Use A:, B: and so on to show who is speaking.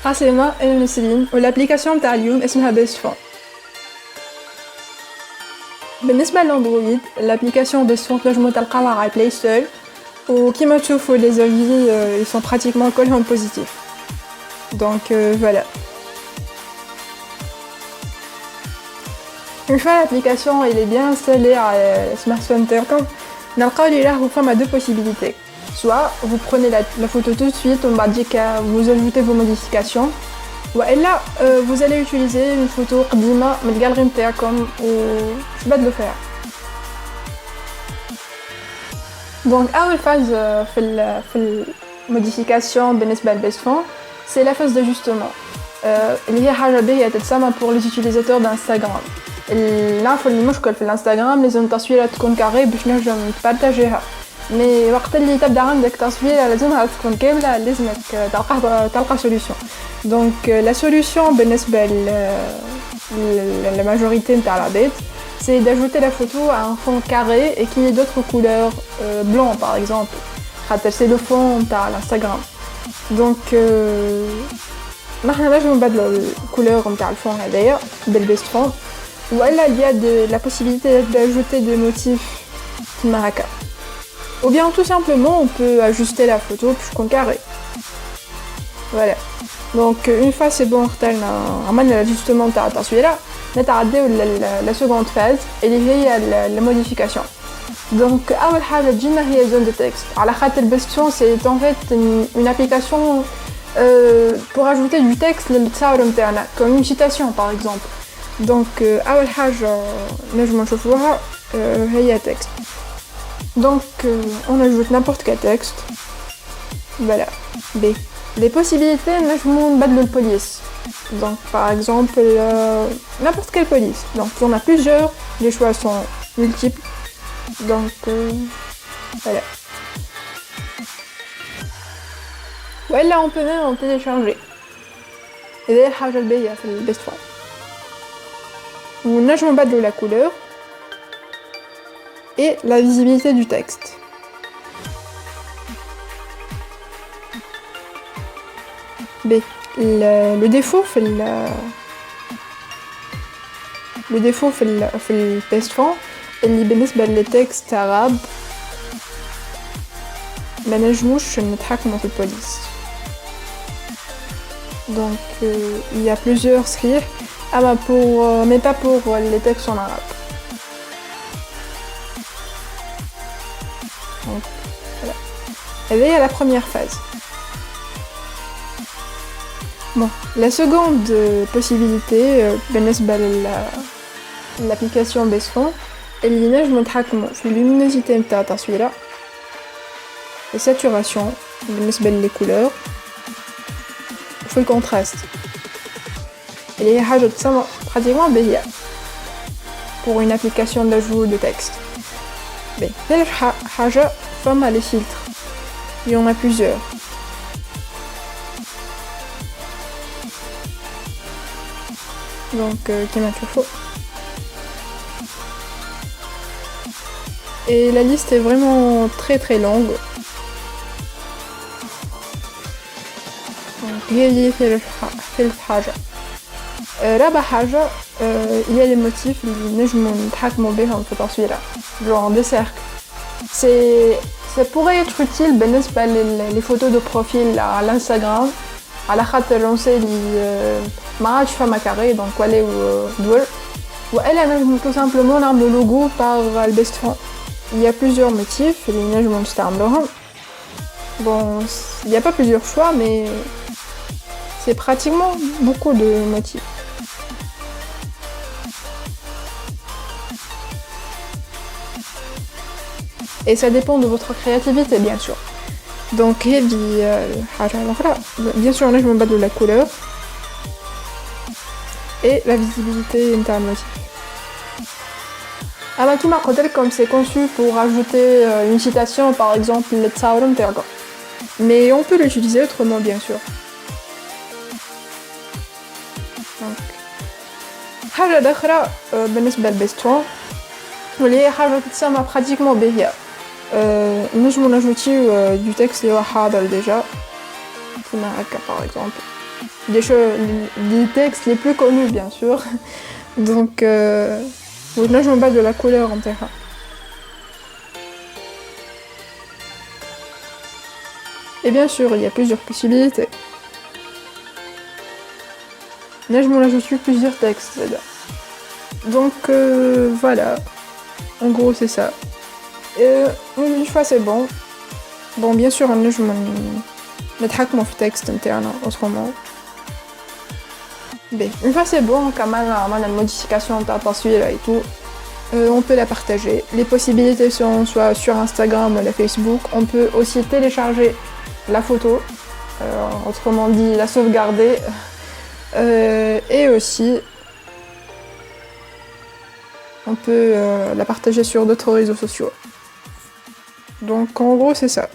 A: عسلامة أنا نسرين والابليكاسيون تاع اليوم اسمها بيست فون. بالنسبة للأندرويد الابليكاسيون بيست فون تنجمو تلقاوها على البلاي ستور وكيما تشوفوا les avis ils sont pratiquement كلهم positifs. Donc voilà. Une fois l'application elle est bien installée à smartphone تاعكم نلقاو لي راهو فما deux possibilités. Soit vous prenez la photo tout de suite, on va dire que vous ajoutez vos modifications. Et là, vous allez utiliser une photo قديمة من الجاليري نتاعكم وتبدلوا فيها. Donc أول phase في الموديفيكاسيون بالنسبة للبيست فون c'est la phase d'ajustement. اللي هي حاجة باهية تتسمى pour les utilisateurs d'Instagram. نعرفوا اللي المشكل في الانستغرام لازم التصويرة تكون كاري باش نجم تبارطاجيها. مي وقت اللي تبدا عندك تصويره لازمها تكون كامله لازمك تلقى سوليوشن. دونك لا سوليوشن بالنسبه la majorité نتاع العباد c'est d'ajouter la photo à un fond carré et qui ait d'autres couleurs blanc par exemple خاطر c'est le fond نتاع الانستغرام. دونك نحنا نجمو نبدلو الكولور نتاع الفون هذايا بالبيست فون والا il y a la possibilité d'ajouter des motifs كيما هكا. Ou bien tout simplement on peut ajuster la photo plus carré. Voilà. Donc une fois c'est bon عملنا l'ajustement تاع التصويرة نتعداو la seconde phase اللي هي la modification. Donc أول حاجة تجينا هي zone de texte. على خاطر بيست فون c'est en fait une application pour ajouter du texte للتصاور نتاعنا comme une citation par exemple. Donc أول حاجة نجمو نشوفوها هي texte. Donc on ajoute n'importe quel texte. Voilà. B. Les possibilités, نجمو نبدلو البوليس. Donc par exemple n'importe quelle police. Donc il y en a plusieurs, les choix sont multiples. Donc voilà. Voilà, on peut même en télécharger. Et d'ailleurs حاجة الباهية في البيست فون. ونجمو نبدلو la couleur et la visibilité du texte. B. Le défaut في البيست فون اللي بالنسبة للتكست عرب ما نجموش نتحكموا في البوليس. Donc il y a plusieurs صحيح أما mais pas pour les textes en arabe. Donc, voilà. Elle est à la première phase. Bon, la seconde possibilité, بالنسبة l'application بيست فون اللي نجمو نتحكمو في luminosité نتاع التصويرة la saturation بالنسبة les couleurs وفي الcontrast اللي هي حاجة تسمى pratiquement باهية pour une application d'ajout de texte. Mais ثالث حاجة فما les filtres. Il y en a plusieurs. Donc كيما تشوفوا. Et la liste est vraiment très très longue. Donc هي ثالث حاجة. رابع حاجة il y a les motifs اللي نجمو نتحكمو بهم في التصويرة. Genre des cercles. Ça pourrait être utile بالنسبة les photos de profil à l'Instagram على خاطر on sait اللي ما عادش فما كاري donc ولاو دول والا نجمو tout simplement نعملو لوغو par البيست فون. Il y a plusieurs motifs اللي نجمو نستعملوهم. Bon, il n'y a pas plusieurs choix mais c'est pratiquement beaucoup de motifs. Et ça dépend de votre créativité bien sûr. Donc bien sûr on a de la couleur et la visibilité نتاع الموتيف. Alors كيما قلت لكم c'est conçu pour ajouter une citation par exemple للتصاور نتاعكم. Mais on peut l'utiliser autrement bien sûr. Donc حاجة أخرى بالنسبة للبيست فون واللي هي حاجة تتسمى pratiquement باهية. نجمو نجوتيو du texte اللي هو حاضر déjà كيما هكا par exemple. des textes les plus connus bien sûr. Donc نجم نبدلو la couleur نتاعها. Et bien sûr, il y a plusieurs possibilités. نجمو نجوزو plusieurs textes. Donc voilà, en gros c'est ça. Une fois c'est bon. Bon bien sûr نجم نتحكمو في التكست نتاعنا autrement. Ben, une fois c'est bon, quand même, on a une modification de taswira et tout, on peut la partager. Les possibilités sont soit sur Instagram ou la Facebook. On peut aussi télécharger la photo, autrement dit la sauvegarder, et aussi on peut la partager sur d'autres réseaux sociaux. Donc en gros c'est ça.